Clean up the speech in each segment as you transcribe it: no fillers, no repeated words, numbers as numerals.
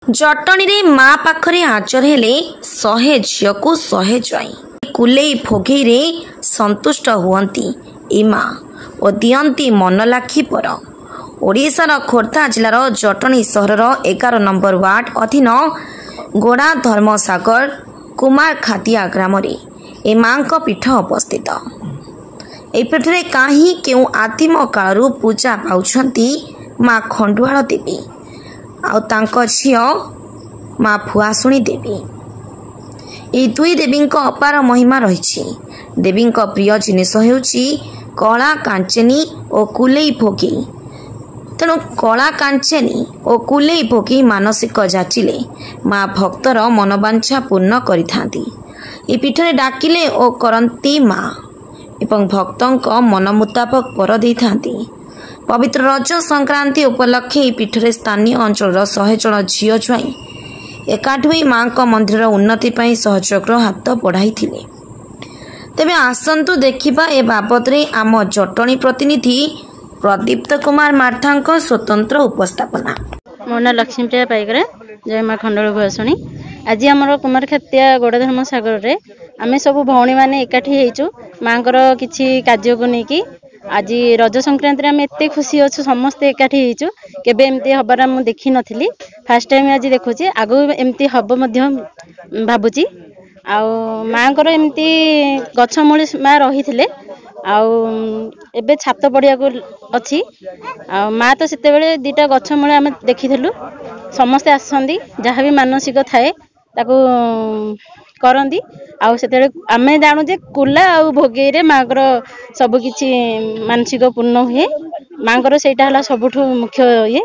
जटणी रे माँ पाखरे आचर हेले 100 झील को 100 ज्वाई कुलेई भोगई रे संतुष्ट हुअंती ए माँ और दियंती मन लाखी पर। ओडिशार खोर्धा जिलार जटणी सहरर 11 नंबर वार्ड अधीन गोड़ा धर्मसागर कुमार खातिया ग्राम रे ए माँ पीठ अवस्थित। ए पीठरे काहीं केउ आदिम कालरू पूजा पाउछंती माँ खंडुआल देवी आउ तांको झियो माँ फुआसुणी देवी। ए दुई देवी अपार महिमा रही। देवी प्रिय जिनिस होउची कला कांचनी और कुलेई भोगी। तेणु कला कांचनी और कुलेई भोगी मानसिक जाचिले माँ भक्तर मनोवांछा पूर्ण करिथांती। ए पीठरे डाकिले ओ करंती माँ एवं भक्तों मन मुताबक वर देइथांती। पवित्र रज संक्रांति उपलक्षे पीठरे स्थानीय अंचल 100 जन झील ज्वाई एकाठी होई माँ मंदिर उन्नति पाई सहयोग हाथ बढ़ाई। तेबे आसंतु देखिबा ए बाबद रे आम जटणी प्रतिनिधि प्रदीप्त कुमार मार्था स्वतंत्र उपस्थापना। मो ना लक्ष्मीप्रिया पाइकरा जय माँ खंडोल भुआसुणी। आज आमर कुमार खातिया गोड़ धर्म सागर रे आमे सब भौणी माने एकाठी हेचु माँ किछि कार्य को नेकी। आज रज संक्रांति आम एत खुशी अच्छु समस्ते एकाठी हेचु केबे एमती हबार मु देखि नथिली फर्स्ट टाइम आज देखुची आगु एमती हब मध्य भाबुची। आउ माँ एमती गछ मूली माँ रही आउ एबे छात पड़िया को अच्छी आ माँ तो सेते बेले दीटा गछ मूले आम देखिलु समस्ते आसंदी जहाँ भी मानसिक थाए ताकू करंदी आउ सेते आमे जानू जे कुला आउ भोगे रे माँ सब किछि मानसिक पूर्ण हुए। माँ सेटा हला सबुठु मुख्य ये।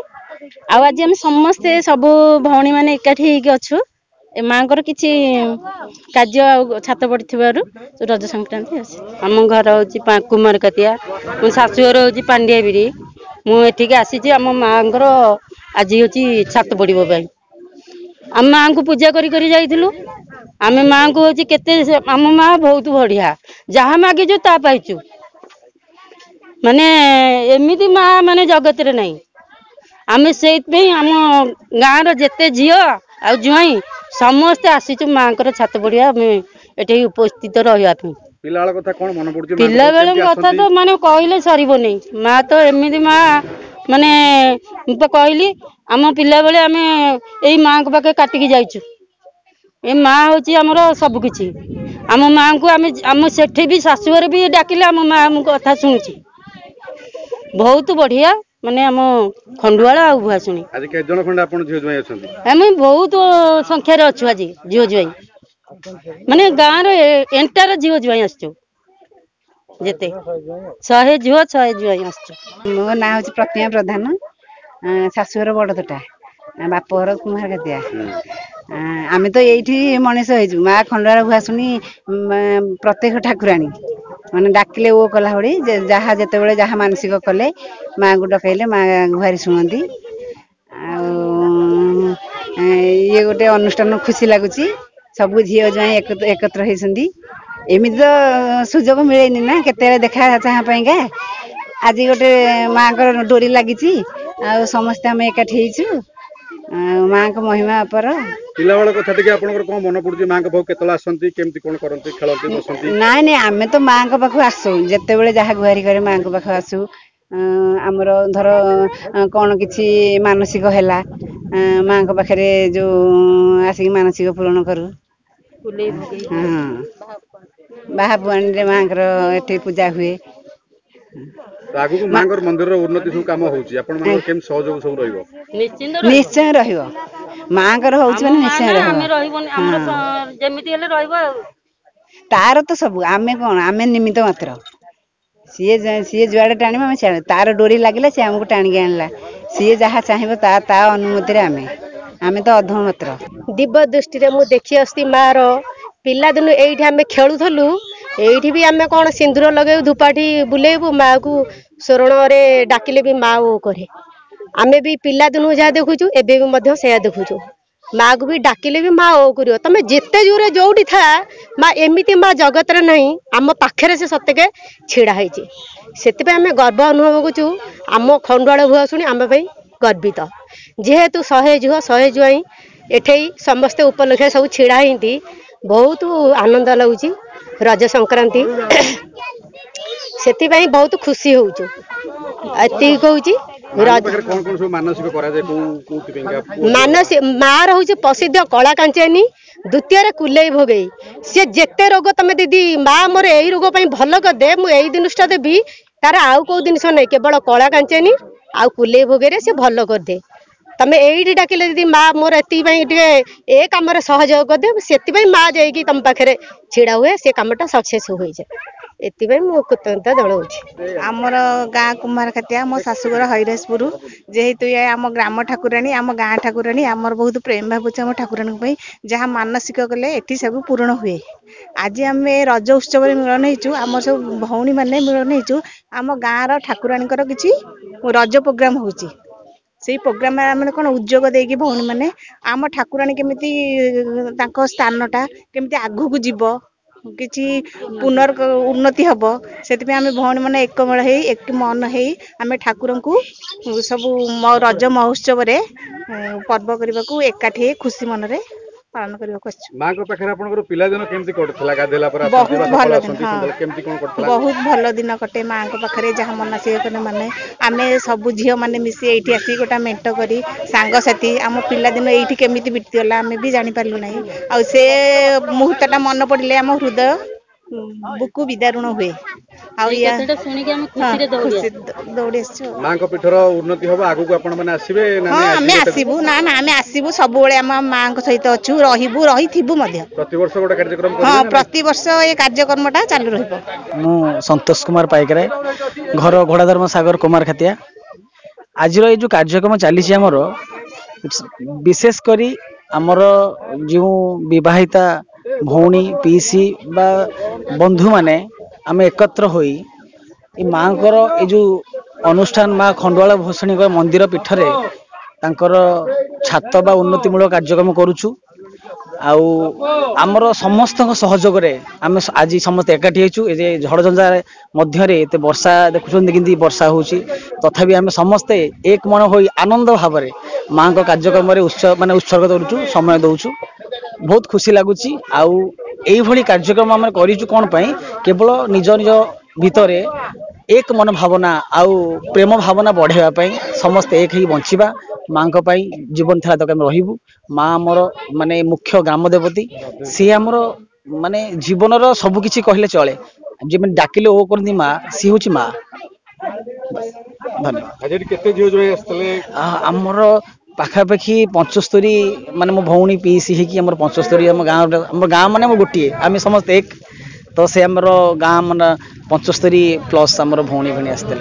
आउ आज हम समस्ते सब भौणी माने एकाठी हेकि अच्छु ए माँ किछि कार्य आउ छात पड़िथिबारु रज संक्रांति आसी। आम घर होची कुमार कतिया मो शाशुघर होची पांडिया बिरी मु एठिक आसी आम माँ आज होची छात पड़िबो पाई आम माँ को पूजा करी करी जाइथिलु। आमे माँ को होची केते आम माँ बहुत बढ़िया जहाँ मागिचु ता पाइचु माने एमिति माँ माने जगत रे नहीं। आमे सेइतपई आम गाँव रो जेते झियो आ जुआई समस्ते आसीचु माँ छात पड़िया आमे एठे उपस्थित रहिया पई। पिला बेला कथा कोन मन पड़छ? पिला बेला कथा तो माने कहले सरीबो नहीं। माँ तो एमिति माँ माने तो कहली आम पिला बेले आमे एई माँ को पाके काटिकी जाइचु। ए माँ होची हमरो सब किछि आम माँ को आम सेठी भी शाशुघर भी डाकिले आम माँ आम कथा सुनुची बहुत बढ़िया माने आम खंडुआल आ भुआसुणी। आज के जन खंड आपन झियो जुआई अछंती? आमे बहुत संख्या रे अछु आज झियो जुआई माने गाँ रे एंटार झियो जुआई आछू जेते 100 झियो 100 जुआई आछू। मो ना होची प्रतिमा प्रधान शाशुघर बड़दटा बापघर कुमार खातिया। आमे तो एठी मनीष हेजु माँ खंडुआल भुआसुणी प्रत्येक ठाकुराणी माने डाकिले ओ कला होड़ी जहाँ जेते बेले जहाँ मानसिक कले माँ को डकैले माँ गुहारी शुणती। ये गोटे अनुष्ठान खुशी लगुच सब झील ज्वाई एकत्र होती एमती तो सुजोग मिलेनि ना केते देखा चाह पाइका आज गोटे माँ को डोरी लगी समस्ते आम एकाठी माँ को महिमा पर। पिला बेला कथा टिके आपनकर कोन मन पड़ुची माँ को भाव केतला आसंती केमती कोन करंती खेलंती बसंती? नाइ नाइ आमे तो माँ को पाखु आसु जेते बेले जहाँ गुहारी करे माँ को पाखु आसु। आमर धर कौन किछि मानसिक हैला माँ को पाखरे जो आसिक मानसिक पूर्ण करू। बाहापुआनी रे माँ एठी पूजा हुए। आगु को माँ मंदिर रो उन्नति सब काम होउची आपन मन केम सहयोग सब रहइबो? निश्चय रहिबो माँ होउची माने निश्चय रहिबो। आमे रहिबोनी हमर जेमिति हेले रहिबो तार तो सब आमे कोन आमे निमित्त मात्र सी जुआड़े टाणीबो आमे सियाड़े तार डोरी लागिला से हमको टाणी आनला सी जहाँ चाहिबो ता अनुमति रे आमे तो अधम मात्र। दिव्य दृष्टि रे मु देखि आस्ती माँ रो पिला दिन एठी आमे खेलुथलु एठी भी आमे कोन सिंदूर लगे धूपाठी बुलेबू माँ को शरण रे डाकिले भी माँ ओ करे। आमे भी पिला दिन जहाँ देखुचु एबे भी मध्य सेया देखुचु माँ को भी डाकिले भी माँ ओ करियो तमे जेते जोरे जोठी था माँ एमिति माँ जगत रे नहीं आम पाखरे से सत्यके छिड़ा हैची सेतिपे आमे गर्व अनुभव करूँ आम खंडुआल भुआसुणी आम गर्वित जेहेतु 100 झील 100 जुआई एठे समस्ते उपलक्ष्य सब छिड़ा ही बहुत आनंद लगुच रज संक्रांति से बहुत खुशी होती मानसिक माँ रोचे प्रसिद्ध कला कांचनी द्वितीय कुले भोगई सी जिते रोग तुम दीदी माँ मोर यही रोग भल करदे मुझे जिनटा देवी तार आउ कौ जिन नहीं केवल कला कांचनी आउ कुले भोगे सी भल करदे तमें यही डाकिले दीदी माँ मोर ए कम सहयोग करदे से माँ जाकि तुम पाखे छिड़ा हुए से कमटा सक्सेस हो जाए एति मु कृतज्ञता जनाऊँ आमर गाँ कुमार खातिया मो शाशुघर हईराजपुर जेहेतु ये आम ग्राम ठाकुराणी आम गाँ ठाकुराणी आमर बहुत प्रेम भावुच आम ठाकुराणी जहाँ मानसिक कले एटी सब पूरण हुए आज आम रज उत्सव मिलन होचु आम सब भौणी मैंने मिलन होचु आम गाँव ठाकुराणी किसी रज प्रोग्राम होची से प्रोग्राम आम कौन उद्योग देकी भौणी मैंने आम ठाकुराणी केमिति स्थानटा केमिति आगू जीव किसी पुनर् उन्नति हम से आम भौणी मैंने एकमेल एक मन हो आम ठाकुर को सब रज महोत्सव पर्व करने को एकाठी खुशी मन रे पालन करने बहुत भल दिन कटे माँ पाखे जहाँ मनसिक माने आम सब झील मैंने मिसी ये आसी गोटा मेट कर सांगसाथी आम पिलादिन ये केमी बीतीगला आम भी जापारू ना आ से मुहूर्तटा मन पड़े आम हृदय बुकु विदारुण हुए दौड़ी पीठर उन्नति हम आगु आसबे हाँ आम आसबू ना ना आम आसबू सब आम माँ सहित अच्छु रही प्रतिवर्ष गोटे कार्यक्रम हाँ प्रति वर्ष ये कार्यक्रमटा चालू मु संतोष कुमार पाइकराय घर घोड़ाधर्म सागर कुमार खातिया आज ये जो कार्यक्रम चली आमर विशेष करी आमर जो विवाहिता भौणी पीसी बा बंधु माने आम एकत्र होई माँ ये जो अनुष्ठान माँ खंडवाल भूषणी मंदिर पीठरे तांकर छात बा उन्नतिमूलक कार्यक्रम करुचु आमर समस्त सहयोग आम आज समस्त एकाठी होचु झड़ झंझा मध्य वर्षा देखुं कि वर्षा होची तथापि आम समस्ते एक मन हो आनंद भाव माँ को कार्यक्रम माने उत्सर्ग करुचु समय दौचु बहुत खुशी लगुच आई कार्यक्रम आम करूँ कौन पाई केवल निज निज भितर एक मन भावना आउ प्रेम भावना बढ़ावाई समस्ते एक ही बंचिबा माँ जीवन था तक रही माँ आमर माने मुख्य ग्राम देवती सी आमर माने जीवन सबकि कहले चले जमी डाकिले ओ करती माँ सी हूँ माँ धन्यवाद आमर पाखापाखि 75 माने मो भौणी पीसी है कि 75 आम गाँव माने गोटे आम समस्त एक तो से आमर गाँ मान 75 प्लस आमर भौणी भणी आसते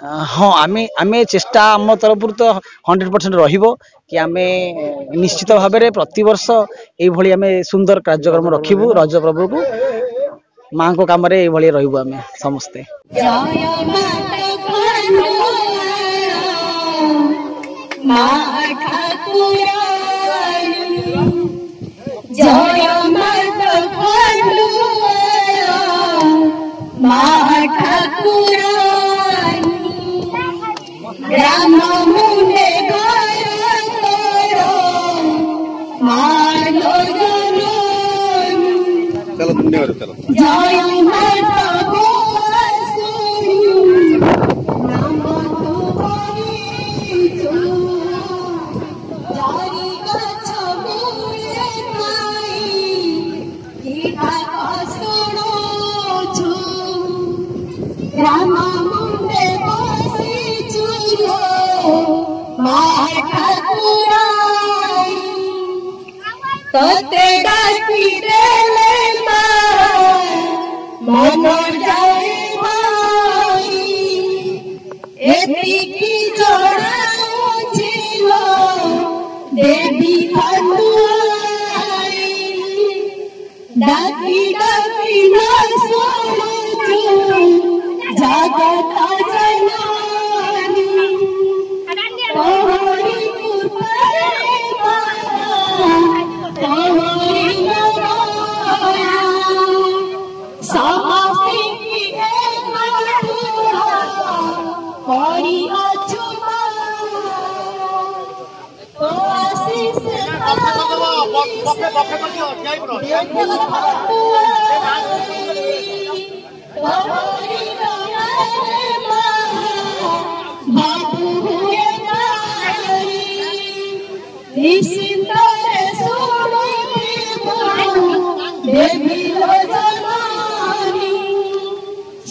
हाँ आमे चेष्टा आम तरफ तो 100% रहिबो कि आमे निश्चित भाव में प्रति वर्ष ये आम सुंदर कार्यक्रम रखिबू रज पर्व को माँ को काम रहिबू आमे समस्ते चलो धन्यवाद चलो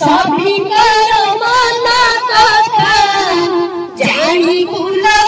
सभी कर मन कथा जानी कुला